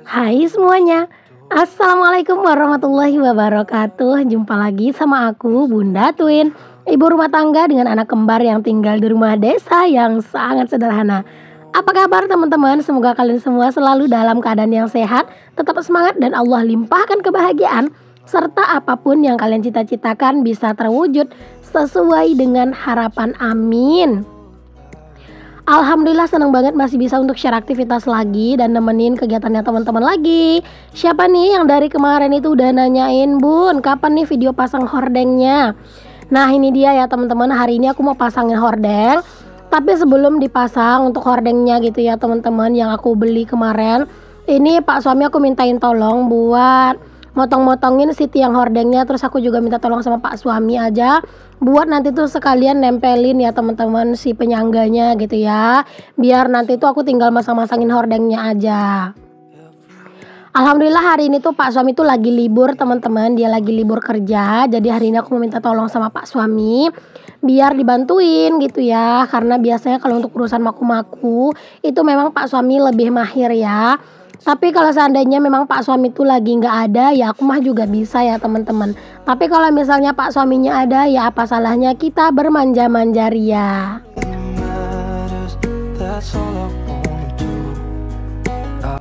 Hai semuanya, Assalamualaikum warahmatullahi wabarakatuh. Jumpa lagi sama aku Bunda Twin, ibu rumah tangga dengan anak kembar yang tinggal di rumah desa yang sangat sederhana. Apa kabar teman-teman? Semoga kalian semua selalu dalam keadaan yang sehat, tetap semangat dan Allah limpahkan kebahagiaan, serta apapun yang kalian cita-citakan bisa terwujud sesuai dengan harapan, amin. Alhamdulillah seneng banget masih bisa untuk share aktivitas lagi dan nemenin kegiatannya teman-teman lagi. Siapa nih yang dari kemarin itu udah nanyain, Bun, kapan nih video pasang hordengnya? Nah ini dia ya teman-teman, hari ini aku mau pasangin hordeng. Tapi sebelum dipasang untuk hordengnya gitu ya teman-teman, yang aku beli kemarin, ini pak suami aku mintain tolong buat motong-motongin si tiang hordengnya. Terus aku juga minta tolong sama pak suami aja buat nanti tuh sekalian nempelin ya teman-teman si penyangganya gitu ya, biar nanti tuh aku tinggal masang-masangin hordengnya aja. Alhamdulillah hari ini tuh pak suami tuh lagi libur teman-teman, dia lagi libur kerja. Jadi hari ini aku meminta tolong sama pak suami biar dibantuin gitu ya, karena biasanya kalau untuk urusan maku-maku itu memang pak suami lebih mahir ya. Tapi kalau seandainya memang pak suami tuh lagi nggak ada, ya aku mah juga bisa ya teman-teman. Tapi kalau misalnya pak suaminya ada, ya apa salahnya kita bermanja-manja ria.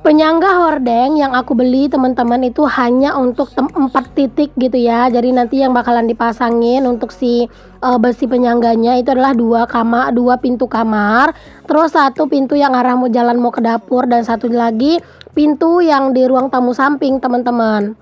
Penyangga hordeng yang aku beli teman-teman itu hanya untuk 4 titik gitu ya. Jadi nanti yang bakalan dipasangin untuk si besi penyangganya itu adalah dua pintu kamar, terus satu pintu yang arah mau jalan mau ke dapur, dan satu lagi pintu yang di ruang tamu samping teman-teman.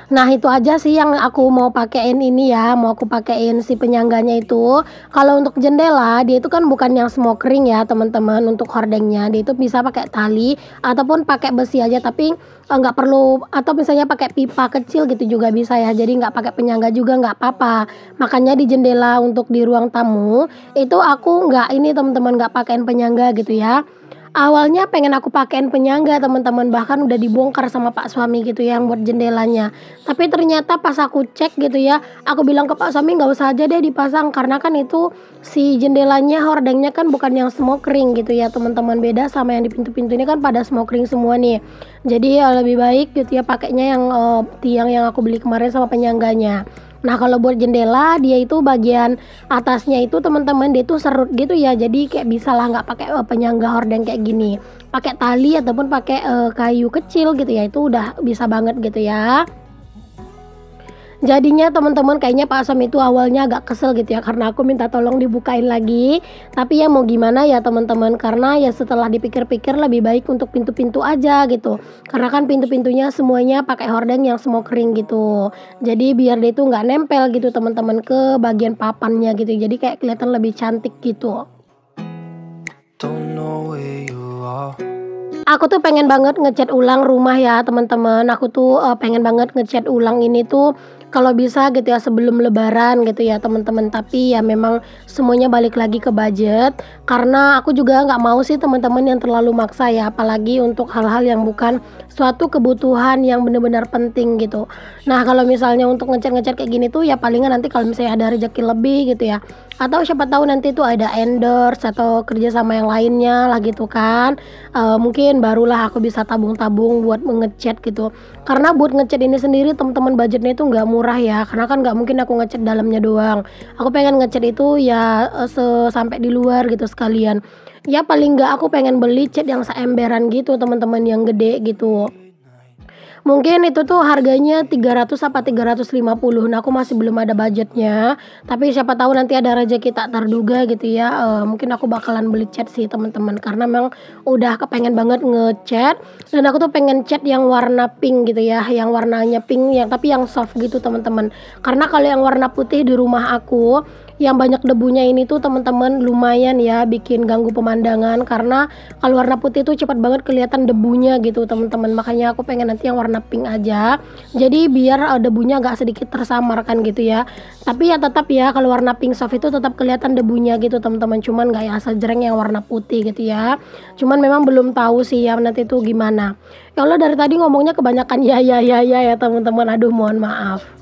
Nah itu aja sih yang aku mau pakein ini ya, mau aku pakein si penyangganya itu. Kalau untuk jendela dia itu kan bukan yang smokering ya teman-teman, untuk hordengnya dia itu bisa pakai tali ataupun pakai besi aja, tapi nggak perlu, atau misalnya pakai pipa kecil gitu juga bisa ya. Jadi nggak pakai penyangga juga nggak apa-apa. Makanya di jendela untuk di ruang tamu itu aku nggak ini teman-teman, nggak pakein penyangga gitu ya. Awalnya pengen aku pakein penyangga teman-teman, bahkan udah dibongkar sama pak suami gitu ya yang buat jendelanya. Tapi ternyata pas aku cek gitu ya, aku bilang ke pak suami nggak usah aja deh dipasang, karena kan itu si jendelanya hordengnya kan bukan yang smokering gitu ya teman-teman, beda sama yang di pintu-pintu ini kan pada smokering semua nih. Jadi ya lebih baik gitu ya pakainya yang tiang yang aku beli kemarin sama penyangganya. Nah kalau buat jendela dia itu bagian atasnya itu teman-teman dia itu serut gitu ya, jadi kayak bisa lah nggak pakai penyangga hordeng kayak gini, pakai tali ataupun pakai kayu kecil gitu ya, itu udah bisa banget gitu ya. Jadinya teman-teman kayaknya pak Asam itu awalnya agak kesel gitu ya, karena aku minta tolong dibukain lagi. Tapi ya mau gimana ya teman-teman, karena ya setelah dipikir-pikir lebih baik untuk pintu-pintu aja gitu, karena kan pintu-pintunya semuanya pakai hordeng yang smokering gitu. Jadi biar dia itu nggak nempel gitu teman-teman ke bagian papannya gitu, jadi kayak kelihatan lebih cantik gitu. Aku tuh pengen banget ngecat ulang rumah ya teman-teman. Aku tuh pengen banget ngecat ulang ini tuh kalau bisa gitu ya sebelum lebaran gitu ya teman-teman. Tapi ya memang semuanya balik lagi ke budget, karena aku juga nggak mau sih teman-teman yang terlalu maksa ya, apalagi untuk hal-hal yang bukan suatu kebutuhan yang benar-benar penting gitu. Nah kalau misalnya untuk ngecat-ngecat kayak gini tuh ya palingan nanti kalau misalnya ada rezeki lebih gitu ya, atau siapa tahu nanti tuh ada endorse atau kerja sama yang lainnya lah gitu kan. Mungkin barulah aku bisa tabung-tabung buat ngecat gitu. Karena buat ngecat ini sendiri teman-teman budgetnya itu nggak murah ya, karena kan nggak mungkin aku ngecat dalamnya doang. Aku pengen ngecat itu ya sampai di luar gitu sekalian. Ya paling nggak aku pengen beli cat yang seemberan gitu teman-teman, yang gede gitu. Mungkin itu tuh harganya 300 apa 350. Nah, aku masih belum ada budgetnya. Tapi siapa tahu nanti ada rezeki tak terduga gitu ya. Mungkin aku bakalan beli cat sih teman-teman, karena memang udah kepengen banget ngecat, dan aku tuh pengen cat yang warna pink gitu ya, yang warnanya pink yang tapi yang soft gitu teman-teman. Karena kalau yang warna putih di rumah aku yang banyak debunya ini tuh teman-teman lumayan ya bikin ganggu pemandangan, karena kalau warna putih tuh cepat banget kelihatan debunya gitu teman-teman. Makanya aku pengen nanti yang warna pink aja, jadi biar debunya agak sedikit tersamarkan gitu ya. Tapi ya tetap ya kalau warna pink soft itu tetap kelihatan debunya gitu teman-teman, cuman nggak ya sejreng yang warna putih gitu ya. Cuman memang belum tahu sih ya nanti tuh gimana. Ya Allah, dari tadi ngomongnya kebanyakan ya teman-teman, aduh mohon maaf.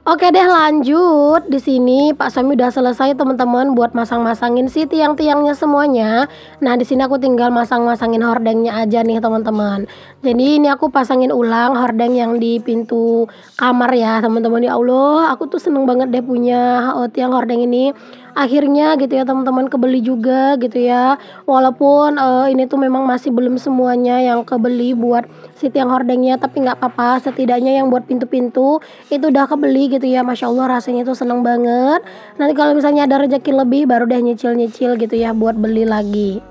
Oke deh lanjut, di sini Pak suami udah selesai teman-teman buat masang-masangin si tiang-tiangnya semuanya. Nah di sini aku tinggal masang-masangin hordengnya aja nih teman-teman. Jadi ini aku pasangin ulang hordeng yang di pintu kamar ya teman-teman. Ya Allah, aku tuh seneng banget deh punya tiang hordeng ini. Akhirnya gitu ya teman-teman kebeli juga gitu ya. Walaupun ini tuh memang masih belum semuanya yang kebeli buat si tiang hordengnya, tapi nggak apa-apa. Setidaknya yang buat pintu-pintu itu udah kebeli gitu ya. Masya Allah rasanya itu seneng banget. Nanti kalau misalnya ada rezeki lebih baru deh nyicil-nyicil gitu ya buat beli lagi.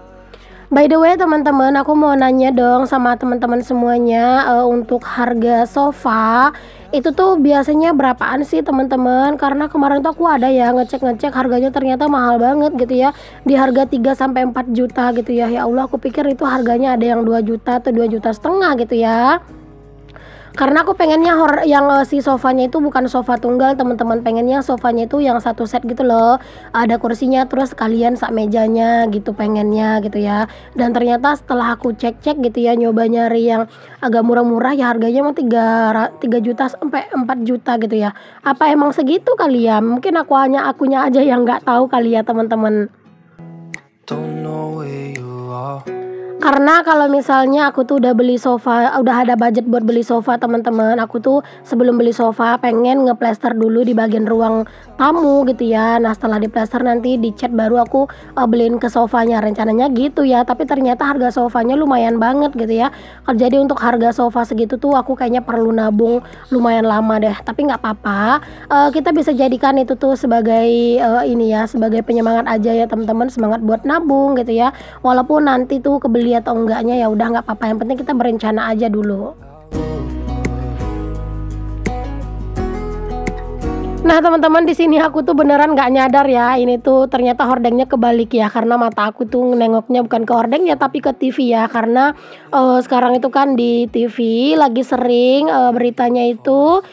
By the way teman-teman, aku mau nanya dong sama teman-teman semuanya, untuk harga sofa itu tuh biasanya berapaan sih teman-teman? Karena kemarin tuh aku ada ya ngecek-ngecek harganya ternyata mahal banget gitu ya. Di harga 3 sampai 4 juta gitu ya. Ya Allah, aku pikir itu harganya ada yang 2 juta atau 2,5 juta gitu ya. Karena aku pengennya si sofanya itu bukan sofa tunggal teman-teman, pengennya sofanya itu yang satu set gitu loh, ada kursinya terus sekalian sak mejanya gitu pengennya gitu ya. Dan ternyata setelah aku cek-cek gitu ya, nyoba nyari yang agak murah-murah ya harganya emang 3 juta sampai 4 juta gitu ya. Apa emang segitu kali ya? Mungkin akunya aja yang nggak tahu kali ya teman-teman. Don't know where you are. Karena kalau misalnya aku tuh udah beli sofa, udah ada budget buat beli sofa teman-teman, aku tuh sebelum beli sofa pengen ngeplester dulu di bagian ruang tamu gitu ya. Nah setelah diplester nanti dicat baru aku beliin ke sofanya, rencananya gitu ya. Tapi ternyata harga sofanya lumayan banget gitu ya. Jadi untuk harga sofa segitu tuh aku kayaknya perlu nabung lumayan lama deh. Tapi nggak apa-apa, kita bisa jadikan itu tuh sebagai ini ya, sebagai penyemangat aja ya teman-teman, semangat buat nabung gitu ya. Walaupun nanti tuh kebeli atau enggaknya ya udah nggak apa-apa, yang penting kita berencana aja dulu. Nah teman-teman, di sini aku tuh beneran nggak nyadar ya, ini tuh ternyata hordengnya kebalik ya, karena mata aku tuh nengoknya bukan ke hordengnya tapi ke TV ya. Karena sekarang itu kan di TV lagi sering beritanya itu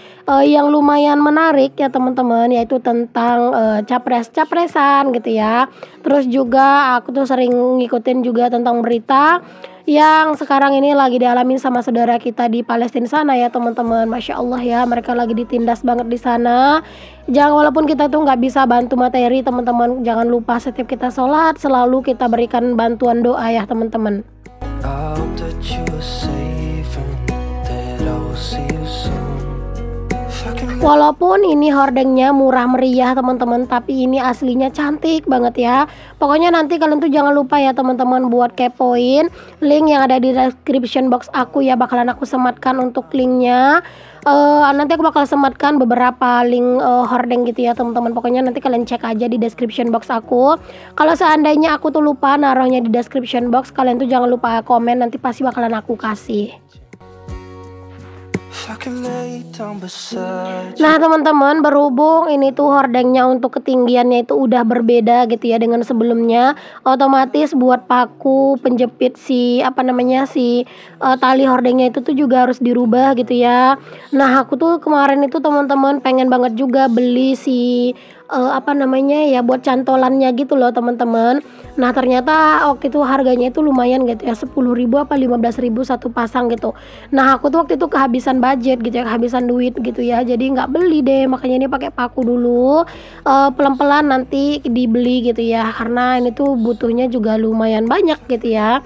yang lumayan menarik ya teman-teman, yaitu tentang capres-capresan gitu ya. Terus juga aku tuh sering ngikutin juga tentang berita yang sekarang ini lagi dialami sama saudara kita di Palestina sana ya teman-teman. Masya Allah ya, mereka lagi ditindas banget di sana. Walaupun kita tuh nggak bisa bantu materi teman-teman, jangan lupa setiap kita sholat selalu kita berikan bantuan doa ya teman-teman. I hope that you are safe and that I will see you soon. If I can Walaupun ini hordengnya murah meriah teman-teman, tapi ini aslinya cantik banget ya. Pokoknya nanti kalian tuh jangan lupa ya teman-teman buat kepoin link yang ada di description box aku ya, bakalan aku sematkan untuk linknya. Nanti aku bakal sematkan beberapa link hordeng gitu ya teman-teman. Pokoknya nanti kalian cek aja di description box aku. Kalau seandainya aku tuh lupa naruhnya di description box, kalian tuh jangan lupa komen, nanti pasti bakalan aku kasih. if I can lay down beside you. Nah teman-teman, berhubung ini tuh hordengnya untuk ketinggiannya itu udah berbeda gitu ya dengan sebelumnya, otomatis buat paku penjepit si tali hordengnya itu tuh juga harus dirubah gitu ya. Nah aku tuh kemarin itu teman-teman pengen banget juga beli si buat cantolannya gitu loh teman-teman. Nah ternyata waktu itu harganya itu lumayan gitu ya, 10.000 apa 15.000 satu pasang gitu. Nah aku tuh waktu itu kehabisan budget gitu ya, kehabisan duit gitu ya, jadi nggak beli deh. Makanya ini pakai paku dulu, pelan-pelan nanti dibeli gitu ya, karena ini tuh butuhnya juga lumayan banyak gitu ya.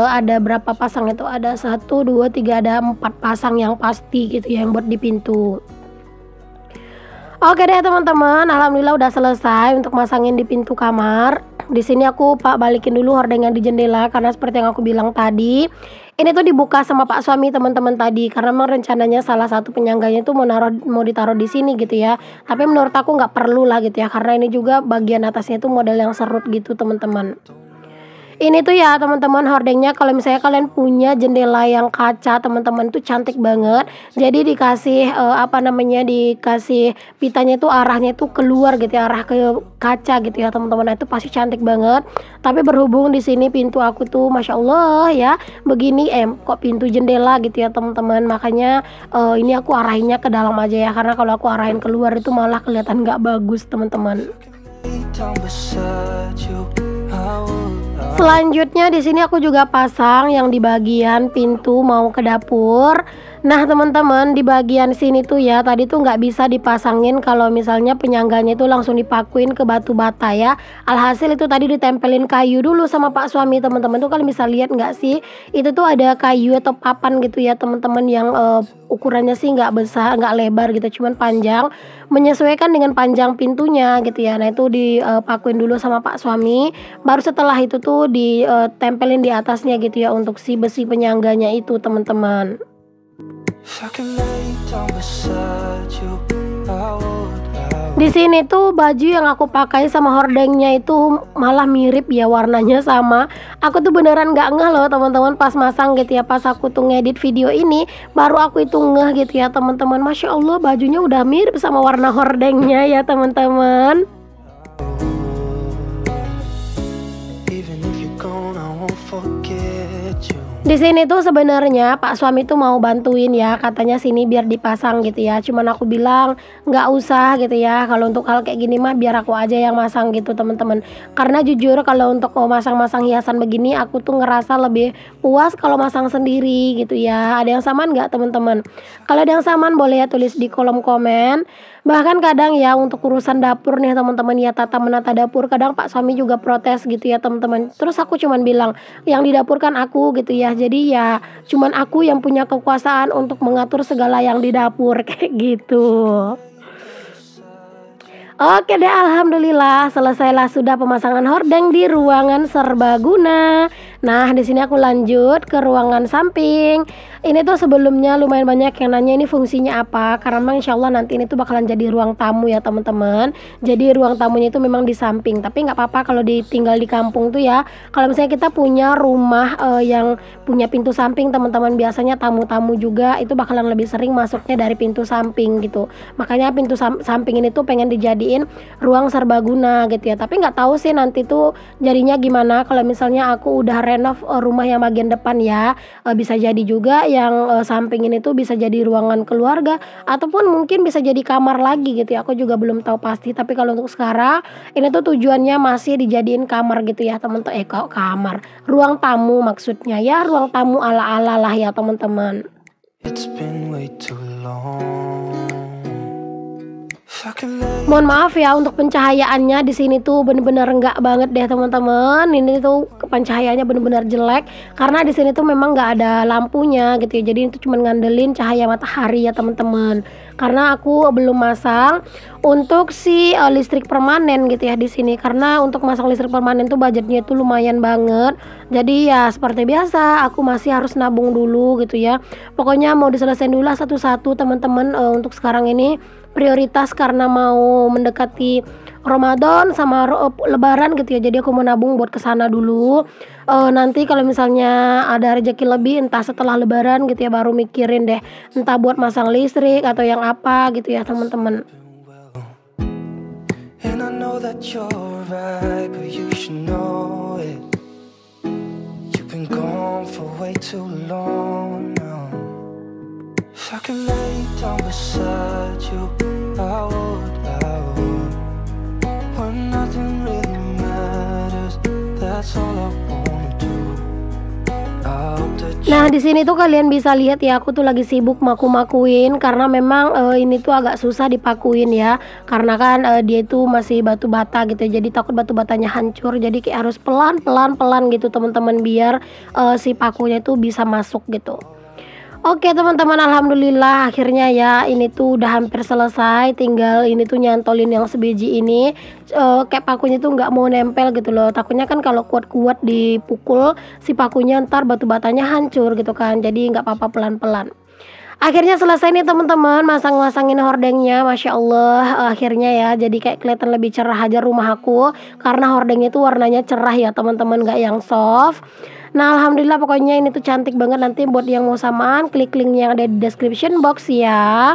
Ada berapa pasang itu, ada 1, 2, 3, ada 4 pasang yang pasti gitu ya yang buat di pintu. Oke deh teman-teman, alhamdulillah udah selesai untuk masangin di pintu kamar. Di sini aku balikin dulu hordeng yang di jendela, karena seperti yang aku bilang tadi, ini tuh dibuka sama Pak suami teman-teman tadi, karena memang rencananya salah satu penyangganya tuh mau ditaruh di sini gitu ya. Tapi menurut aku nggak perlu lah gitu ya, karena ini juga bagian atasnya tuh model yang serut gitu teman-teman. Ini tuh ya teman-teman hordengnya, kalau misalnya kalian punya jendela yang kaca teman-teman tuh cantik banget. Jadi dikasih dikasih pitanya tuh arahnya tuh keluar gitu ya, arah ke kaca gitu ya teman-teman. Nah, itu pasti cantik banget. Tapi berhubung di sini pintu aku tuh Masya Allah ya begini, kok pintu jendela gitu ya teman-teman. Makanya ini aku arahinnya ke dalam aja ya, karena kalau aku arahin keluar itu malah kelihatan nggak bagus teman-teman. Lay down beside you. I will Selanjutnya di sini aku juga pasang yang di bagian pintu mau ke dapur. Nah teman-teman, di bagian sini tuh ya tadi tuh nggak bisa dipasangin kalau misalnya penyangganya itu langsung dipakuin ke batu bata ya. Alhasil itu tadi ditempelin kayu dulu sama Pak suami teman-teman. Tuh kalian bisa lihat nggak sih? Itu tuh ada kayu atau papan gitu ya teman-teman yang ukurannya sih nggak besar, nggak lebar gitu, cuman panjang, menyesuaikan dengan panjang pintunya gitu ya. Nah itu dipakuin dulu sama Pak suami. Baru setelah itu tuh ditempelin di atasnya gitu ya untuk si besi penyangganya itu teman-teman. If I could lay down beside you, I would. Di sini tuh baju yang aku pakai sama hordengnya itu malah mirip ya, warnanya sama. Aku tuh beneran nggak ngeh loh teman-teman pas masang gitu ya. Pas aku tuh ngedit video ini baru aku itu ngeh gitu ya teman-teman. Masya Allah bajunya udah mirip sama warna hordengnya ya teman-teman. Even if you're gone, I won't forget you. Di sini tuh sebenarnya Pak suami tuh mau bantuin ya, katanya sini biar dipasang gitu ya. Cuman aku bilang nggak usah gitu ya. Kalau untuk hal kayak gini mah biar aku aja yang masang gitu teman-teman. Karena jujur kalau untuk masang-masang hiasan begini aku tuh ngerasa lebih puas kalau masang sendiri gitu ya. Ada yang samaan nggak teman-teman? Kalau ada yang samaan boleh ya tulis di kolom komen. Bahkan kadang ya untuk urusan dapur nih teman-teman ya, tata menata dapur kadang Pak suami juga protes gitu ya teman-teman. Terus aku cuman bilang yang di dapur kan aku gitu ya. Jadi ya cuman aku yang punya kekuasaan untuk mengatur segala yang di dapur kayak gitu. Oke deh, alhamdulillah selesailah sudah pemasangan hordeng di ruangan serbaguna. Nah, di sini aku lanjut ke ruangan samping. Ini tuh sebelumnya lumayan banyak yang nanya ini fungsinya apa, karena memang insya Allah nanti ini tuh bakalan jadi ruang tamu ya teman-teman. Jadi ruang tamunya itu memang di samping, tapi nggak apa-apa kalau ditinggal di kampung tuh ya. Kalau misalnya kita punya rumah yang punya pintu samping teman-teman, biasanya tamu-tamu juga itu bakalan lebih sering masuknya dari pintu samping gitu. Makanya pintu samping ini tuh pengen dijadiin ruang serbaguna gitu ya. Tapi nggak tahu sih nanti tuh jadinya gimana kalau misalnya aku udah renov rumah yang bagian depan ya. Bisa jadi juga yang samping ini tuh bisa jadi ruangan keluarga ataupun mungkin bisa jadi kamar lagi gitu ya. Aku juga belum tahu pasti, tapi kalau untuk sekarang ini tuh tujuannya masih dijadiin kamar gitu ya teman-teman. Kok kamar, ruang tamu maksudnya ya, ruang tamu ala-ala lah ya teman-teman. It's been way too long. Mohon maaf ya untuk pencahayaannya di sini tuh bener-bener enggak banget deh teman-teman. Ini tuh pencahayaannya bener-bener jelek karena di sini tuh memang nggak ada lampunya gitu ya. Jadi itu cuma ngandelin cahaya matahari ya teman-teman. Karena aku belum masang untuk si listrik permanen gitu ya di sini. Karena untuk masang listrik permanen tuh budgetnya itu lumayan banget. Jadi ya seperti biasa aku masih harus nabung dulu gitu ya. Pokoknya mau diselesaikan dulu satu-satu teman-teman. Untuk sekarang ini prioritas karena mau mendekati Ramadan sama Lebaran gitu ya. Jadi aku mau nabung buat kesana dulu. Nanti kalau misalnya ada rezeki lebih entah setelah Lebaran gitu ya baru mikirin deh entah buat masang listrik atau yang apa gitu ya teman-teman. And I know that you're right, but you should know it. You've been gone for way too long now. If I could lay down beside you, I would. When nothing really matters, that's all I wanna do. I hope that you. Nah di sini tuh kalian bisa lihat ya aku tuh lagi sibuk maku-makuin karena memang ini tuh agak susah dipakuin ya, karena kan dia itu masih batu bata gitu ya. Jadi takut batu batanya hancur, jadi kayak harus pelan gitu teman-teman biar si pakunya tuh bisa masuk gitu. Oke teman-teman, alhamdulillah akhirnya ya ini tuh udah hampir selesai. Tinggal ini tuh nyantolin yang sebiji ini. Kayak pakunya tuh nggak mau nempel gitu loh. Takutnya kan kalau kuat-kuat dipukul si pakunya ntar batu batanya hancur gitu kan. Jadi nggak apa-apa, pelan-pelan. Akhirnya selesai nih teman-teman masang-masangin hordengnya. Masya Allah akhirnya ya jadi kayak kelihatan lebih cerah aja rumah aku. Karena hordengnya tuh warnanya cerah ya teman-teman, nggak yang soft. Nah alhamdulillah pokoknya ini tuh cantik banget. Nanti buat yang mau samaan klik link yang ada di description box ya.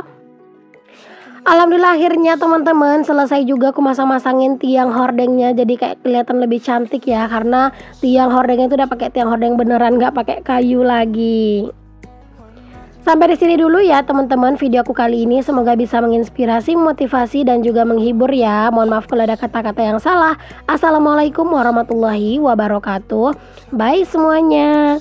Alhamdulillah akhirnya teman-teman selesai juga aku masang-masangin tiang hordengnya. Jadi kayak kelihatan lebih cantik ya, karena tiang hordengnya itu udah pakai tiang hordeng beneran, nggak pakai kayu lagi. Sampai di sini dulu ya teman-teman video aku kali ini. Semoga bisa menginspirasi, motivasi dan juga menghibur ya. Mohon maaf kalau ada kata-kata yang salah. Assalamualaikum warahmatullahi wabarakatuh. Bye semuanya.